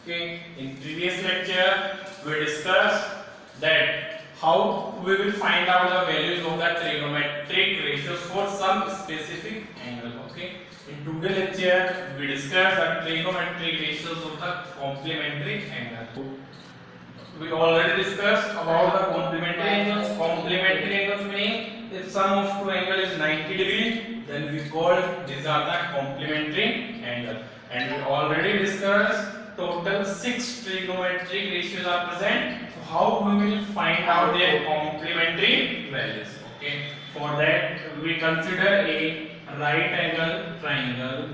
Okay, in previous lecture we discussed that how we will find out the values of the trigonometric ratios for some specific angle. Okay, in today's lecture we discussed the trigonometric ratios of the complementary angle. We already discussed about the complementary angles. Complementary angles mean if sum of two angles is 90 degree, then we call these are the complementary angle. And we already discussed total 6 trigonometric ratios are present. So how we will find out their complementary values? Okay. For that we consider a right angle triangle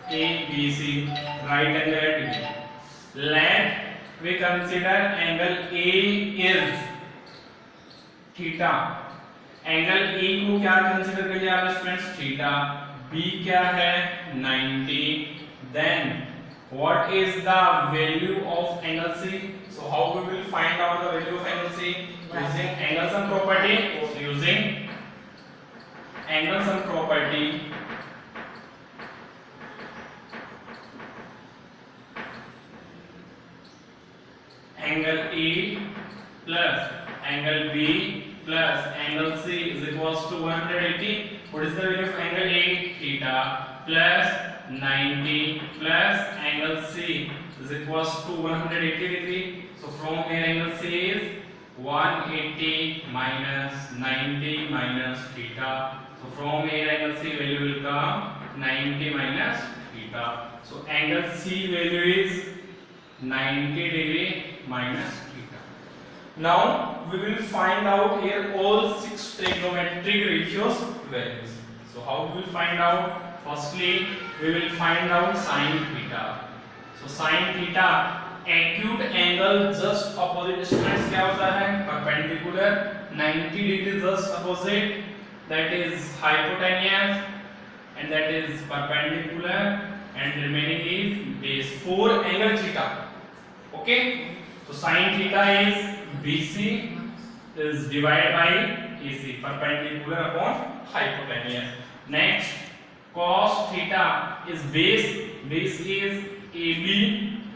ABC, right angle at B. Length we consider angle A is theta. Angle A को क्या consider कर लिया आपने students? Theta. B क्या है? 90. Then what is the value of angle C? So how we will find out the value of angle C? Using angle sum property. Using angle sum property. Angle A plus angle B plus angle C is equals to 180. What is the value of angle A? Theta plus 90 plus angle C is equals to 180 degree. So from here angle C is 180 minus 90 minus theta. So from here angle C value will come 90 minus theta. So angle C value is 90 degree minus theta. Now we will find out here all 6 trigonometric ratios values. So how we will find out? Firstly we will find out sin theta. So sin theta acute angle just opposite students क्या होता है? Perpendicular 90 degree just opposite, that is hypotenuse, and that is perpendicular, and remaining is base. 4 angle theta. Okay, so sin theta is BC is divided by AC, perpendicular upon hypotenuse. Next, cos theta is base is AB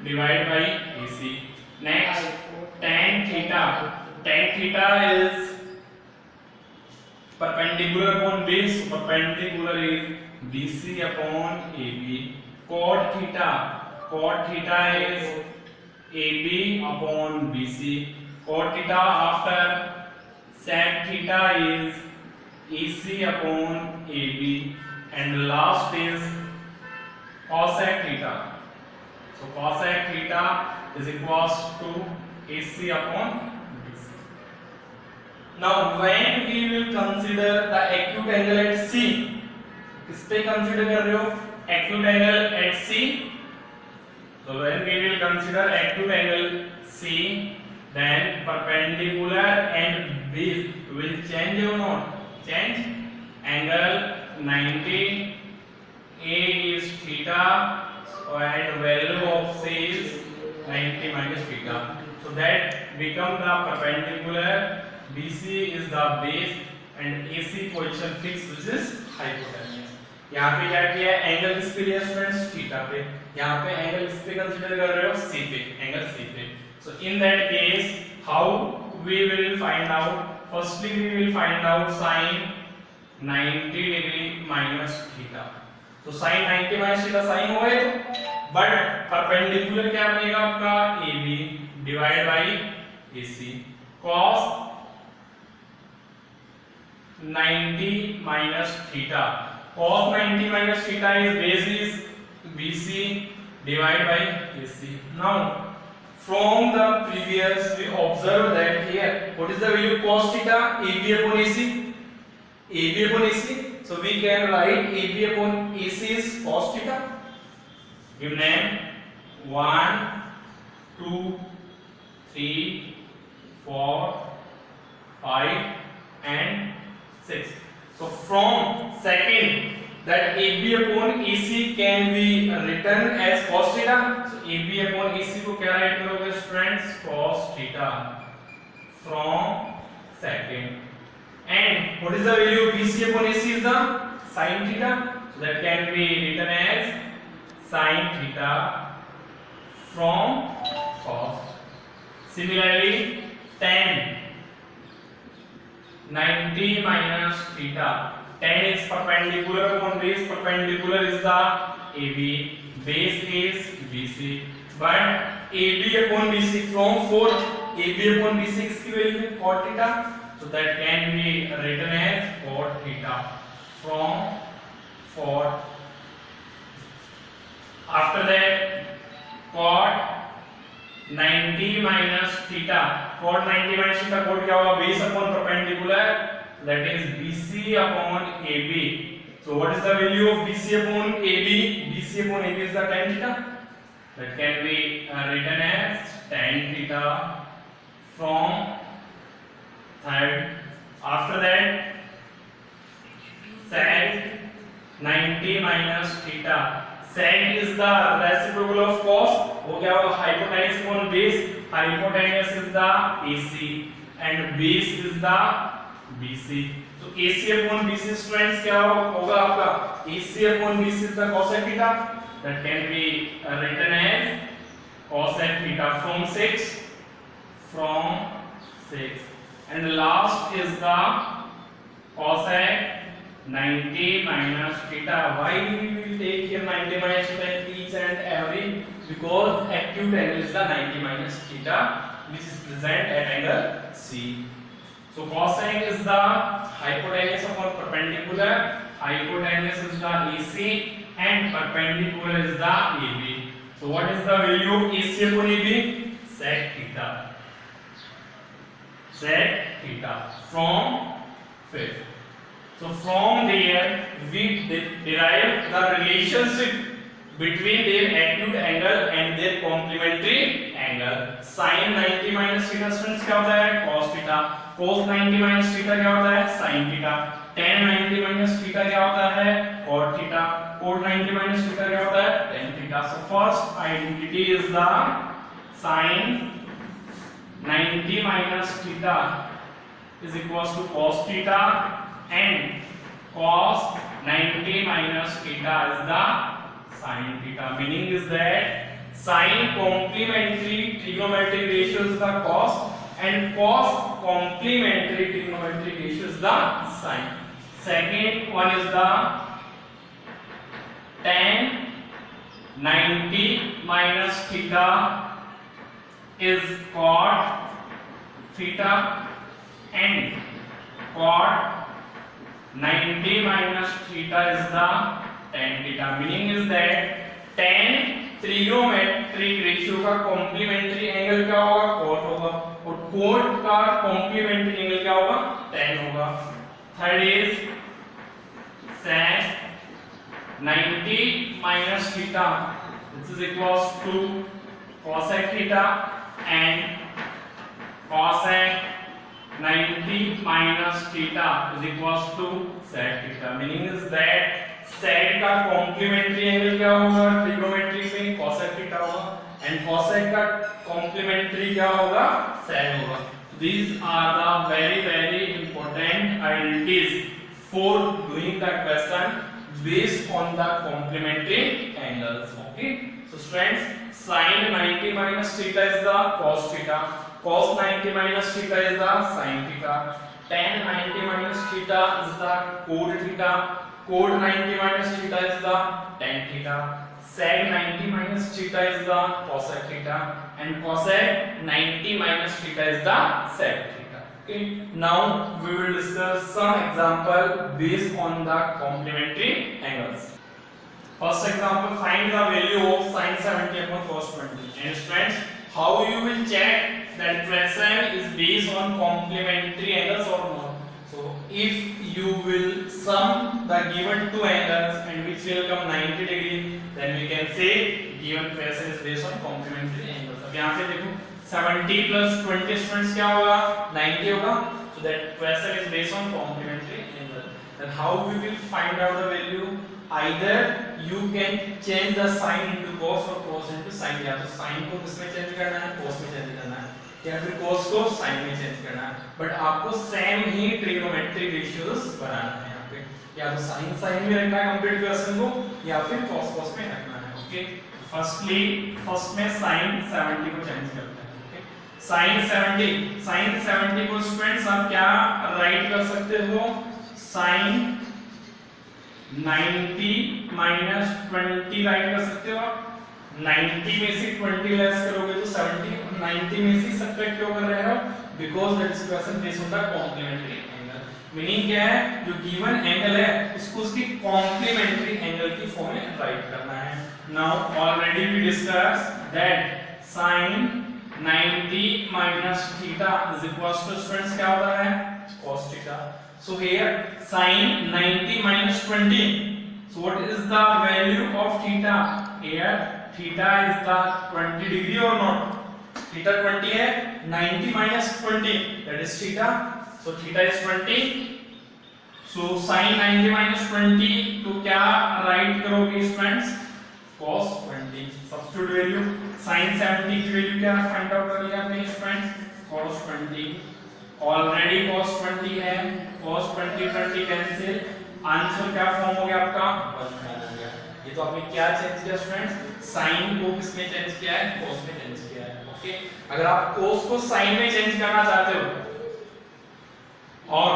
divided by AC. Next, tan theta is perpendicular upon base, so perpendicular is BC upon AB. Cot theta is AB upon BC. Cot theta after sec theta is AC upon AB, and last is cosec theta. So cosec theta is equals to AC upon BC. Now when we will consider the acute angle at C, किस पे consider कर रहे हो? Acute angle at C. So when we will consider acute angle C, then perpendicular and base will change or not? Change. Angle 90, A is theta, and value of C is 90 minus theta. So that become the perpendicular, BC is the base, and AC position fixed, which is hypotenuse. यहाँ पे क्या किया है? Angle किस पे लिया students? Theta पे. यहाँ पे एंगल किस पे कंसीडर कर रहे हो? सी पे, एंगल सी पे. So in that case, how we will find out? Firstly, we will find out sin 90 degree minus theta. So sin 90 minus theta sin हो गए, but perpendicular क्या बनेगा आपका? AB divided by AC. Cos 90 minus theta. Cos 90 minus theta is base is BC divided by AC. Now from the previous we observe that here what is the value of cos theta? AB upon AC. AB upon AC. So we can write AB upon AC is cos theta. Give name 1, 2, 3, 4, 5 and 6. So from second that AB upon AC can be written as cos theta. So AB upon AC को क्या write करोगे students? Cos theta from second. And what is the value of BC upon AC is the sin theta. So that can be written as sin theta from cos. Similarly, tan 90 minus theta. Tan is perpendicular upon base. Perpendicular is the AB. Base is BC. But AB upon BC from 4. AB upon BC की value है cot theta. So that can be written as cot theta from 4. After that, cot 90 minus theta. Cot 90 minus theta cot क्या होगा? Base upon perpendicular, that is BC upon AB. So what is the value of BC upon AB? BC upon AB is the tan theta. That can be written as tan theta from third. After that, sec 90 minus theta. Sec is the reciprocal of cos. वो क्या होगा? Hypotenuse upon base. Hypotenuse is the AC and base is the BC. So AC upon BC students क्या होगा आपका? AC upon BC is the cosec theta. That can be written as cosec theta from 6. And the last is the cosec 90 minus theta. Why we will take here 90 minus theta in each and every? Because acute angle is the 90 minus theta, which is present at angle C. So cosec is the hypotenuse upon perpendicular. Hypotenuse is the AC and perpendicular is the AB. So what is the value of AC upon AB? Sec theta. Sec theta from 5th. So from there we derive the relationship between their acute angle and their complementary angle. Sin 90 minus theta students क्या होता है? Cos theta. Cos 90 minus theta क्या होता है? Sin theta. Tan 90 minus theta क्या होता है? Cot theta. Cot 90 minus theta क्या होता है? Tan theta. So first identity is the sin 90 minus theta is equals to cos theta and cos 90 minus theta is the sin theta. Meaning is that sin complementary trigonometric ratio is the cos and cos complementary trigonometric ratio is the sin. Second one is the tan 90 minus theta is cot theta and cot 90 minus theta is the tan theta. Meaning is that tan trigonometric ratio का complementary angle क्या होगा? Cot होगा और cot का complementary angle क्या होगा? Tan होगा. Third is sec 90 minus theta. This is equals to cosec theta and cosec 90 minus theta is equals to sec theta. Meaning is that sec का complementary angle क्या होगा? Trigonometry में cosec theta होगा and cosec का complementary क्या होगा? sec होगा. These are the very important identities for doing the question based on the complementary angles. Okay. So students, sin 90 minus theta is the cos theta. Cos 90 minus theta is the sin theta. Tan 90 minus theta is the cot theta. Cot 90 minus theta is the tan theta. Sec 90 minus theta is the cosec theta and cosec 90 minus theta is the sec theta. Okay. Now we will discuss some example based on the complementary angles. First example, find the value of sin 70 upon cos 20. And friends, how you will check that question is based on complementary angles or not? So if you will sum the given two angles and which will come 90 degree, then we can say given question is based on complementary angles. अब यहाँ पे देखो 70 plus 20 students क्या होगा? 90 होगा. So that question is based on complementary angle. Then how we will find out the value? Either you can change the sin into cos or cos into sin. या तो sin को किसमें change करना है? cos में change करना है या फिर cos को sin में चेंज करना है. बट आपको सेम ही ट्रिग्नोमेट्रिक रेशियोज बनाना है यहाँ पे. या तो sin में रखना है कंप्लीट क्वेश्चन को या फिर cos में रखना है. ओके. फर्स्ट में sin 70 को चेंज करते हैं। ओके, sin 70 को स्टूडेंट्स आप क्या राइट कर सकते हो, sin 90 माइनस 20 राइट कर सकते हो। 90 में से 20 लेस करोगे तो 70, 90 में से सब्ट्रैक्ट क्यों कर रहे हो, because that is question based on the complementary angle. Meaning क्या है, जो गिवन एंगल है उसको उसकी कॉम्प्लीमेंट्री एंगल की फॉर्म में राइट करना है। Now already we discuss that sin 90 minus theta is equals to students क्या होता है, cos theta। So here sin 90 minus 20, so what is the value of theta? Here theta is the 20 degree or not? Theta 20 है, 90 minus 20 that is theta, so theta is 20। so sin 90 minus 20 तो क्या right करोगे students, cos 20। Substitute value sin 70 की value क्या find out कर लिया आपने students, cos 20। Already cos 20 है, cos 20 20 कैंसिल, आंसर क्या फॉर्म हो गया आपका, 1 फॉर्म हो गया। ये तो आपने क्या चेंज किया स्टूडेंट्स, sin को किसमें चेंज किया है, cos में चेंज किया है। ओके, अगर आप cos को sin में चेंज करना चाहते हो और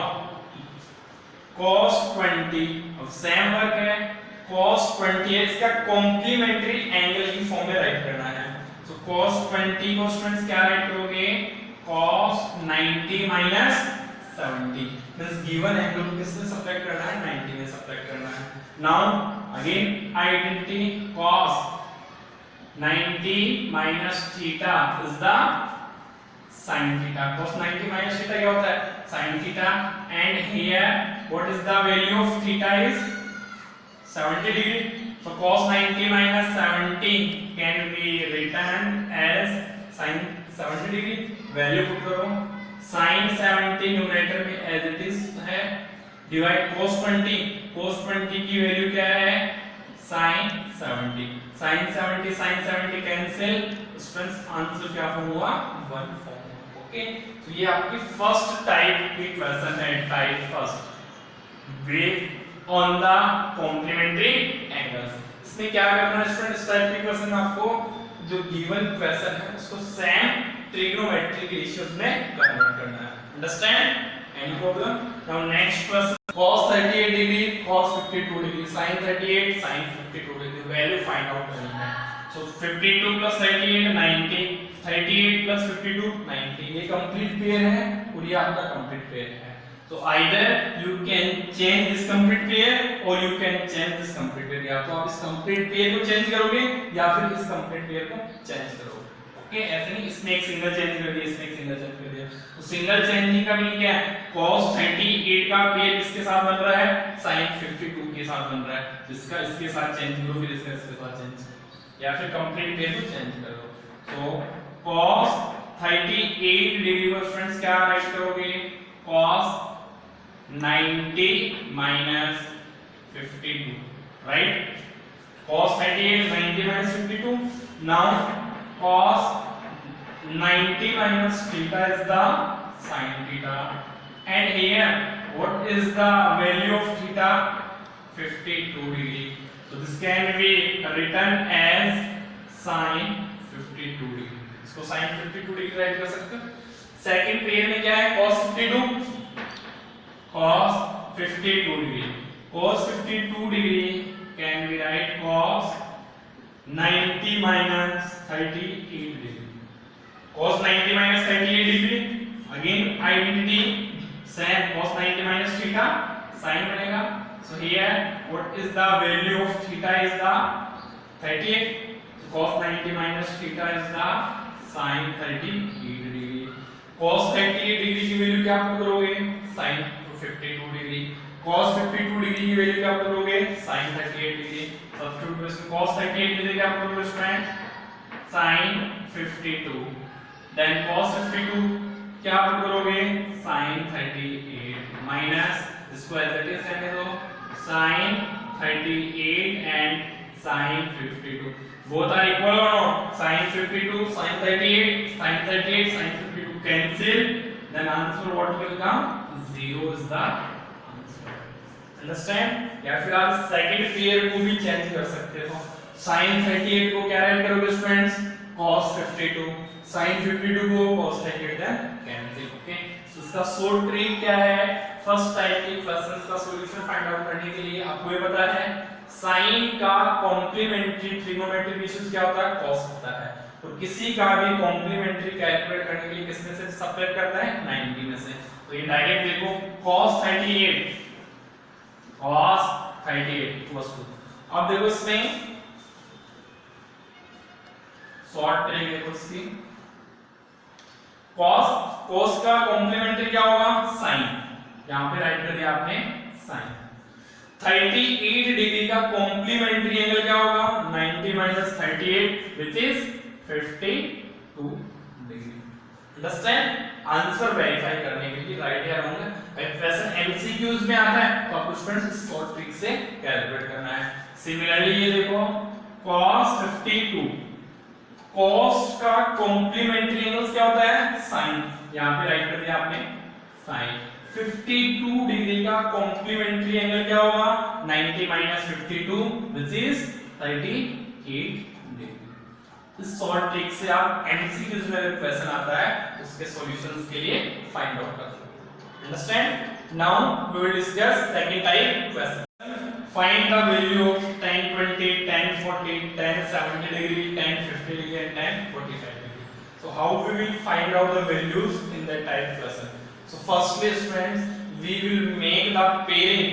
cos 20 अब सेम वर्क है, cos 20 है, इसका कॉम्प्लीमेंट्री एंगल की फॉर्म में राइट करना है। सो cos 20 को स्टूडेंट्स क्या राइट करोगे, cos 90 minus 70 means given angle को किससे सब्ट्रैक्ट करना है, 90 में सब्ट्रैक्ट करना है। Now again identity, cos 90 minus theta is the sin theta। cos 90 minus theta क्या होता है, sin theta, and here what is the value of theta is 70 degree। so cos 90 minus 70 can be written as sin 70 degree। Value put करो, sin 70 numerator में as it is है, divide cos 20 की value क्या है, sin 70 sin 70 cancel, students answer क्या form हुआ, 1 form. Okay, तो ये आपकी फर्स्ट टाइप की क्वेश्चन है, type first based on the complementary angles. इसमें क्या करना है स्टूडेंट, इस टाइप के क्वेश्चन में आपको जो गिवन क्वेश्चन है उसको सेम ट्रिग्नोमेट्रिक रेशियोज में कन्वर्ट करना है। Understand, any problem? Now next question, cos 38 degree, cos 52 degree, sin 38 sin 52 degree, value find out करनी है। सो 52 plus 38 90, 38 plus 52 90, ये कंप्लीट पेयर है और ये आपका कंप्लीट पेयर है। So either you can change this complete pair or you can change this complete pair। या तो आप इस complete pair को चेंज करोगे या फिर इस complete pair को चेंज करोगे। ओके, ऐसे नहीं इसमें एक सिंगल चेंज कर दिया, इसमें एक सिंगल चेंज कर दिया। तो सिंगल चेंजिंग का मीनिंग क्या है, cos 38 का पेयर किसके साथ बन रहा है, sin 52 के साथ बन रहा है। जिसका इसके साथ चेंज करो, फिर इसका इसके साथ चेंज करो, या फिर कंप्लीट पेयर को चेंज करो। तो cos 38 डिग्री को स्टूडेंट्स क्या राइट करोगे, cos 90 minus 52, right? Cos 38 90 minus 52. Now cos 90 minus theta is the sin theta, and here what is the value of theta, 52 degree। So this can be written as sin 52 degree। इसको sin 52 degree right कर सकते हो। Second pair में क्या है, cos 52 cos 52 degree, cos 52 degree can be write cos 90 minus 38 degree, cos 90 minus 38 degree, again identity same, cos 90 minus theta sin बनेगा। so here what is the value of theta is the 38, so cos 90 minus theta is the sin 38 degree। cos 38 degree की value क्या आप करोगे, sin 52 degree, cos 52 degree की value क्या करोगे, sin 38 degree. Substitute में cos 38 degree क्या करोगे स्टूडेंट, sin 52, देन cos 52 क्या करोगे, sin 38 माइनस इसको एज इट इज रहने दो, sin 38 and sin 52 both are equal or not, sin 52 sin 38 sin 38 sin 52 cancel, then answer what will come, 0 is the answer। Understand? या फिर आप second pair को भी चेंज कर सकते हो। sin 38 को क्या राइट करोगे स्टूडेंट्स, cos 52, sin 52 को cos 38 देन कैंसिल। ओके, तो इसका शॉर्ट ट्रिक क्या है, फर्स्ट टाइप के क्वेश्चंस का सॉल्यूशन फाइंड आउट करने के लिए आपको ये पता है sin का कॉम्प्लीमेंट्री ट्रिग्नोमेट्रिक रेशियो क्या होता है, cos होता है। तो किसी का भी कॉम्प्लीमेंट्री कैलकुलेट करने के लिए किसमें से सबट्रैक्ट करता है, 90 में से। तो ये डायरेक्ट देखो cos 38 इक्वल्स टू, अब देखो इसमें शॉर्ट ट्रिक देखो इसकी, cos का कॉम्प्लीमेंट्री क्या होगा, sin, यहां पे राइट कर दिया आपने sin। 38 डिग्री का कॉम्प्लीमेंट्री एंगल क्या होगा, 90 minus 38 which is 52 degree. Understand, answer verify करने के लिए राइट या रॉन्ग है, वैसे एमसीक्यूज में आता है तो आपको स्टूडेंट्स इस शॉर्ट ट्रिक से कैलकुलेट करना है। सिमिलरली ये देखो cos 52, cos का कॉम्प्लीमेंट्री एंगल क्या होता है, sin, यहां पे राइट कर दिया आपने sin। 52 डिग्री का कॉम्प्लीमेंट्री एंगल क्या होगा, 90 माइनस 52 विच इज 38 डिग्री। इस शॉर्ट ट्रिक से आप एमसीक्यूज में अगर क्वेश्चन आता है उसके सॉल्यूशंस के लिए फाइंड आउट कर सकते हैं। Understand, now we will discuss second type question. Find the value of tan 20, tan 40, tan 70 degree, tan 50 degree and tan 45 degree. So how we will find out the values in that type question? So firstly students, we will make the pairing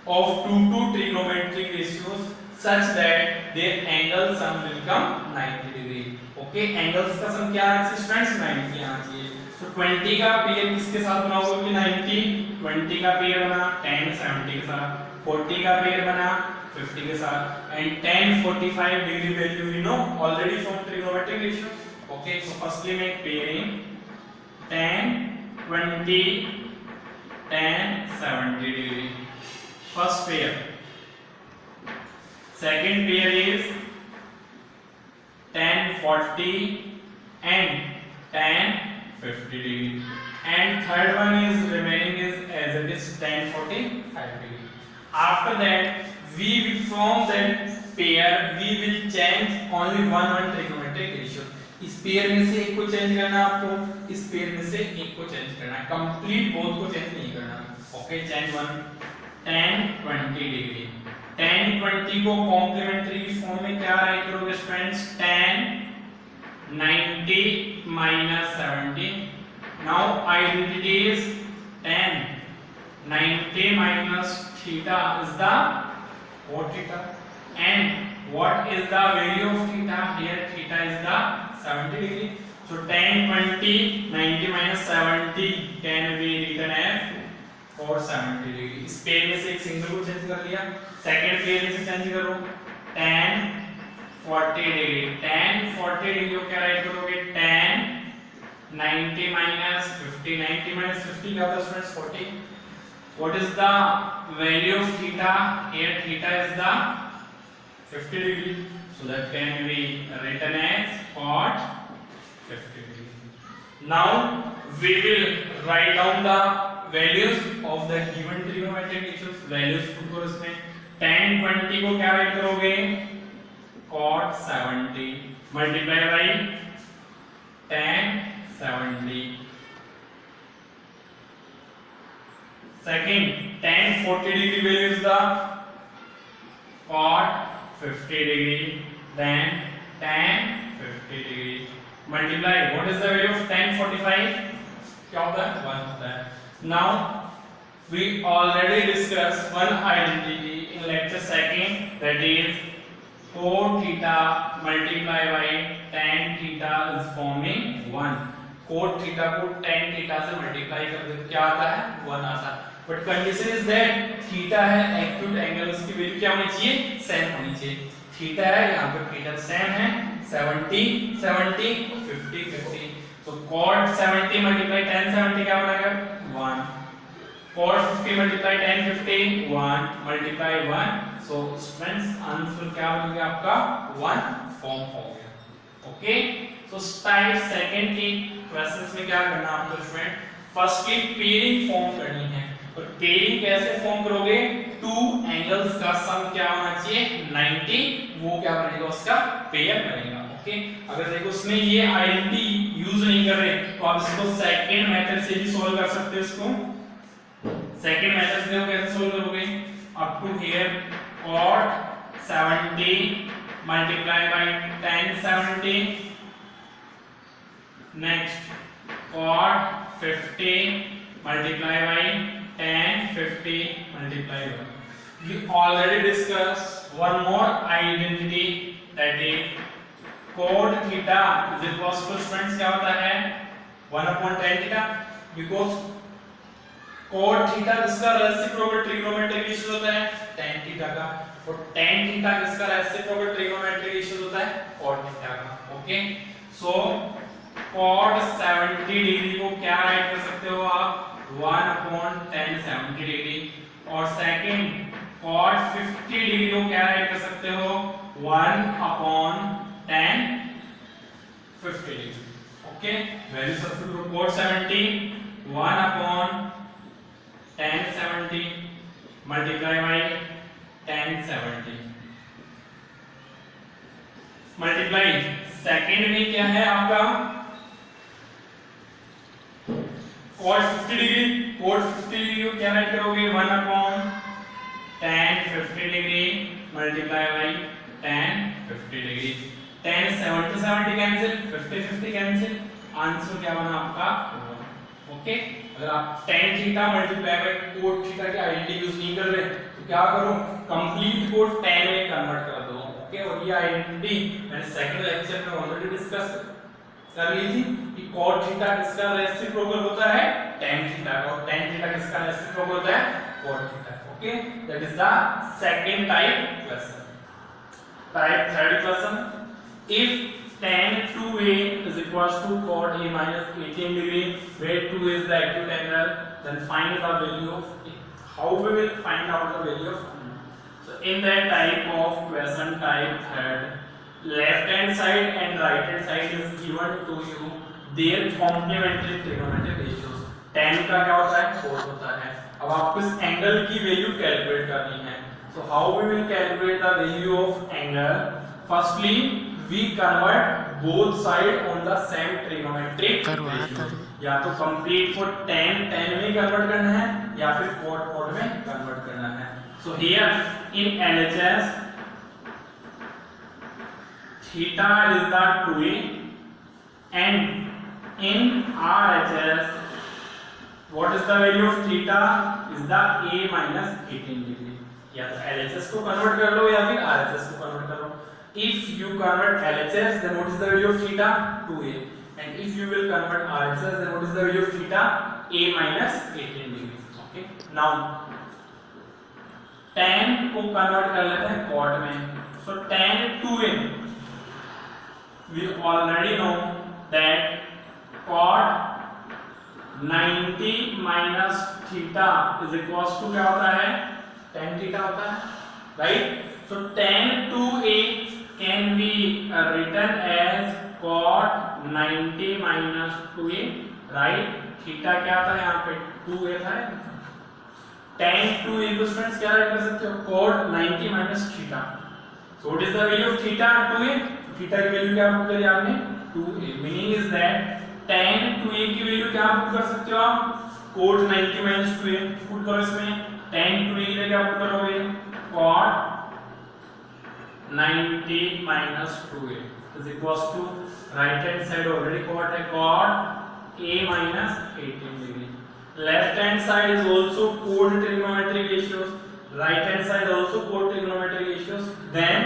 of two trigonometric ratios such that their angle sum will come 90 degree. Okay, angles का sum क्या है students, 90 आना चाहिए। तो 20 का pair किसके साथ बनाओगे कि 90, 20 का पेयर बना tan 70 के साथ, 40 का पेयर बना 50 के साथ, and tan 45 degree value we know already from trigonometric ratio. Okay, so firstly make pairing tan 20 tan 70 degree, first pair. Second pair is tan 40 and tan 50 degree, and third one is remaining is as it is tan 45 degree. After that we will from that pair we will change only one trigonometric ratio. इस pair में से एक को change करना है आपको, इस pair में से एक को चेंज करना है, कंप्लीट बोथ को चेंज नहीं करना। Okay, change one tan 20 degree, tan 20 को कॉम्प्लीमेंट्री फॉर्म में क्या राइट करोगे friends, tan 90 minus 70. Now identity is tan 90 minus theta is the cot theta, and what is the value of theta, here theta is the 70 degree. So tan 20 90 minus 70 can be written as cot 70 degree. इस pair में से एक single को change कर लिया, second pair में से change करो tan 40 डिग्री, tan 40 डिग्री को क्या राइट करोगे, tan 90 minus 50, 90 minus 50 क्या होता है students, 40. What is the value of theta, here theta is the 50 degree, so that can be written as cot 50 degree. Now we will write down the values of the given trigonometric ratios, values put करो इसमें। tan 20 को क्या right करोगे, cot 70 multiply by tan 70. Second, tan 40 degree value is the cot 50 degree, then tan 50 degree multiply, what is the value of tan 45, क्या होता है, 1 होता है। Now we already discussed one identity in lecture second, that is cot theta multiply by tan theta is forming 1. cot theta को tan theta से multiply कर दे तो क्या आता है, 1 आता है। But condition is that theta है एक्यूट एंगल, उसकी वैल्यू क्या होनी चाहिए, सेम होनी चाहिए। थीटा है यहाँ पे थीटा सेम है, 70 70 50 50, तो cot 70 मल्टीप्लाई tan 70 क्या बनेगा, 1, cot 50 multiply tan 50 1 multiply 1, so students answer क्या बनेगा आपका 1 फॉर्म हो गया। ओके, सो टाइप सेकंड की क्वेश्चंस में क्या करना आपको स्टूडेंट, फर्स्ट की पेयरिंग फॉर्म करनी है, और पेयरिंग कैसे फॉर्म करोगे, टू एंगल्स का सम क्या होना चाहिए 90, वो क्या बनेगा उसका पेयर बनेगा। ओके, अगर देखो उसमें ये आइडेंटिटी यूज नहीं कर रहे तो आप इसको सेकंड मेथड से भी सॉल्व कर सकते हो। इसको सेकंड मेथड से कैसे सॉल्व करोगे, up to here cot 70 multiply by tan 70, next cot 50 multiply by tan 50 multiply by, we already discussed one more identity, that is cot theta is equals to, students क्या होता है 1 upon tan theta, because cot theta किसका reciprocal trigonometric ratio होता है tan theta का, और tan theta किसका reciprocal trigonometric ratio होता है cot theta का। ओके, सो cot 70 डिग्री को क्या राइट कर सकते हो आप 1 upon tan 70 डिग्री, और सेकंड cot 50 डिग्री को क्या राइट कर सकते हो 1 upon tan 50 degree. Okay, value substitute cot 70 1 upon tan 70 multiply by tan 70 multiply, second में क्या है आपका cot 50 डिग्री, cot 50 डिग्री को क्या राइट करोगे 1 upon tan 50 degree multiply by tan 50 degree, tan 70 70 cancel, 50 50 cancel, answer क्या बना आपका 1। ओके, अगर आप tan theta multiply by cot theta की आइडेंटिटी यूज नहीं कर रहे तो क्या करो कंप्लीट को tan में कन्वर्ट कर दो। ओके, और ये आइडेंटिटी मैंने सेकंड लेक्चर में ऑलरेडी डिस्कस कर ली थी कि cot थीटा किसका रेसिप्रोकल होता है tan थीटा का, और tan थीटा किसका रेसिप्रोकल होता है cot theta. Okay, that is the second type question. Type third question, if tan 2a is equals to cot a minus 18 degree, where 2 is the acute angle, then find the value of a. How we will find out the value of a? So in that type of question, type third, left hand side and right hand side is given to you their complementary trigonometric ratios. tan का क्या होता है 4 होता है। अब आपको इस angle की वैल्यू कैलकुलेट करनी है। So how we will calculate the value of angle? Firstly we convert both side on the same trigonometric ratio, या तो complete को tan में convert करना है या फिर cot में convert करना है। So here in LHS theta is the 2a and in RHS what is the value of theta is the a minus 18 degree। या तो LHS को convert कर लो या फिर RHS को convert कर लो। If you convert LHS, then what is the value of theta 2a, and if you will convert RHS, then what is the value of theta a minus 18 degree। Okay, now tan को convert कर लेते हैं cot में। So tan 2a, we already know that cot 90 minus theta is equals to क्या होता है tan theta होता है, right? So tan 2a can be written as cot 90 minus 2a, right? Theta क्या था यहाँ पे 2a था, tan 2a को स्टूडेंट्स क्या राइट कर सकते हो cot 90 minus theta. So what is the value of theta 2a? Theta की वैल्यू क्या पुट करी आपने 2a, meaning is that tan 2a की वैल्यू क्या पुट कर सकते हो आप cot 90 minus 2a पुट करो इसमें, tan 2a की क्या पुट करोगे cot 90 minus 2a is equals to right hand side already cot है cot a minus 18 degree, left hand side is also cot trigonometric ratios, right hand side also cot trigonometric ratios, then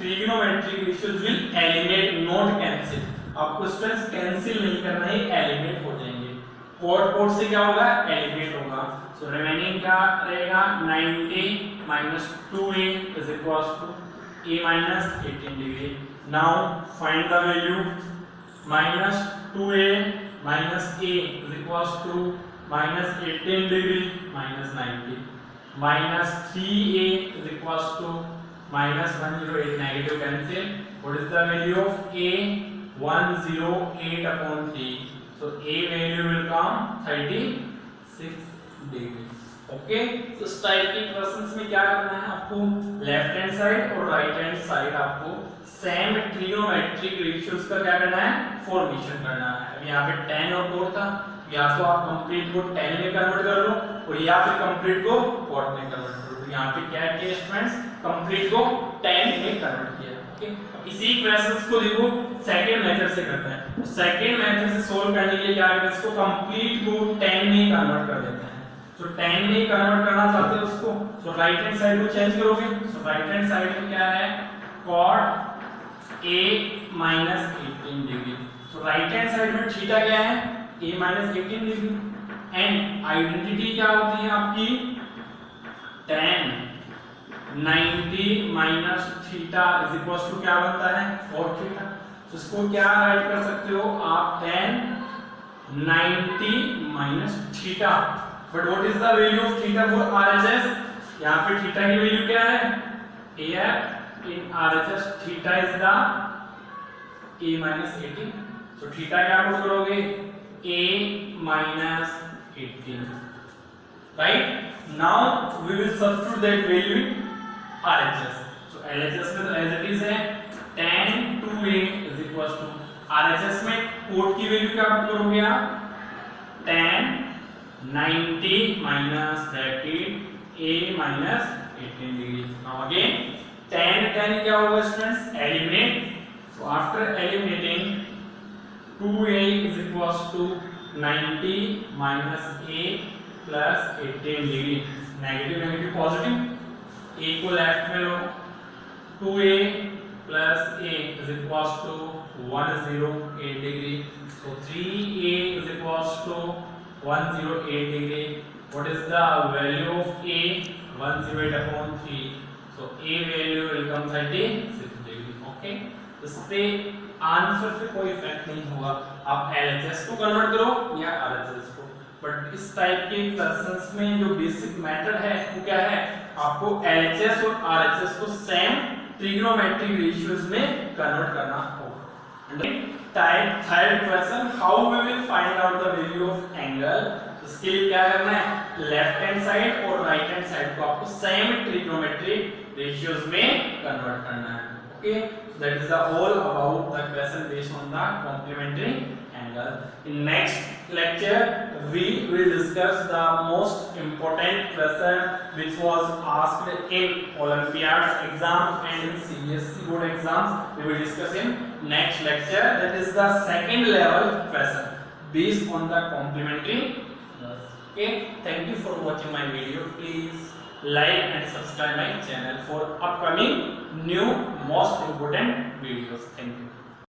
trigonometric ratios will eliminate not cancel। आपको students cancel नहीं करना है, eliminate हो जाएंगे। cot से क्या होगा एलिमिनेट होगा। सो रिमेनिंग क्या रहेगा 90 minus 2a is equals to a minus 18 degree। Now find the value, minus 2a minus a is equals to minus 18 degree minus 90, minus 3a is equals to minus 108, negative cancel। What is the value of a 108 upon 3, so a value will come 36 degree। Okay, तो इस type के questions में क्या करना है आपको, left hand side और right hand side आपको सेम ट्रिग्नोमेट्रिक रेशियोज का क्या करना है, फॉर्मेशन करना है। अब यहाँ पे 10 और 4 था, या तो आप कंप्लीट को 10 में कन्वर्ट कर लो और या फिर कंप्लीट को क्वाड में कन्वर्ट कर लो। तो यहाँ पे क्या किया स्टूडेंट्स, कंप्लीट को 10 में कन्वर्ट किया। ओके, इसी क्वेश्चंस को देखो सेकंड मेथड से करते हैं। सेकंड मेथड से सोल्व करने के लिए क्या करें, इसको कंप्लीट को 10 में कन्वर्ट कर देते हैं। तो 10 में कन्वर्ट करना चाहते हैं उसको, तो राइट हैंड साइड को चेंज करोगे। तो राइट हैंड साइड में क्या है, cot a minus 18 डिग्री। तो राइट हैंड साइड में थीटा क्या है, a minus 18 degree. And identity क्या होती है आपकी, tan 90 minus theta is equal to क्या बनता है, 4 थीटा। तो इसको क्या राइट कर सकते हो आप, tan 90 minus theta. But what is the value of theta for RHS, यहाँ पे थीटा की वैल्यू क्या है, AF in RHS theta is the a minus 18। तो थीटा क्या पुट करोगे, a minus 18, right. Now we will substitute that value in RHS। तो LHS में तो एज इट इज है tan 2a is equal to, RHS में cot की value क्या पुट करोगे आप, tan 90 minus bracket a minus 18 degree। Now again tan क्या होगा students, eliminate. So after eliminating 2a is equals to 90 minus a plus 18 degree, negative negative positive, a को left में लो, 2a plus a is equals to 108 degree। So 3a is equals to 108 degree. What is the value of a, 108 upon 3। So a value will come 36 degree। Okay, इस पे answer पे कोई effect नहीं होगा, आप LHS को convert करो या RHS को। बट इस टाइप के क्वेश्चंस में जो बेसिक मेथड है वो क्या है, आपको LHS और RHS को सेम ट्रिग्नोमेट्रिक रेशियोज में कन्वर्ट करना होगा। Type third question, how we will find out the value of angle. इसके लिए क्या करना है, लेफ्ट हैंड साइड और राइट हैंड साइड को आपको सेम ट्रिग्नोमेट्रिक रेशियोज में कन्वर्ट करना है। Okay, that is the all about the question based on the complementary angle. In next lecture we will discuss the most important question which was asked in Olympiads exam and in CBSE board exams. We will discuss in next lecture, that is the second level question based on the complementary. Okay, thank you for watching my video. Please like and subscribe my channel for upcoming new most important videos. Thank you.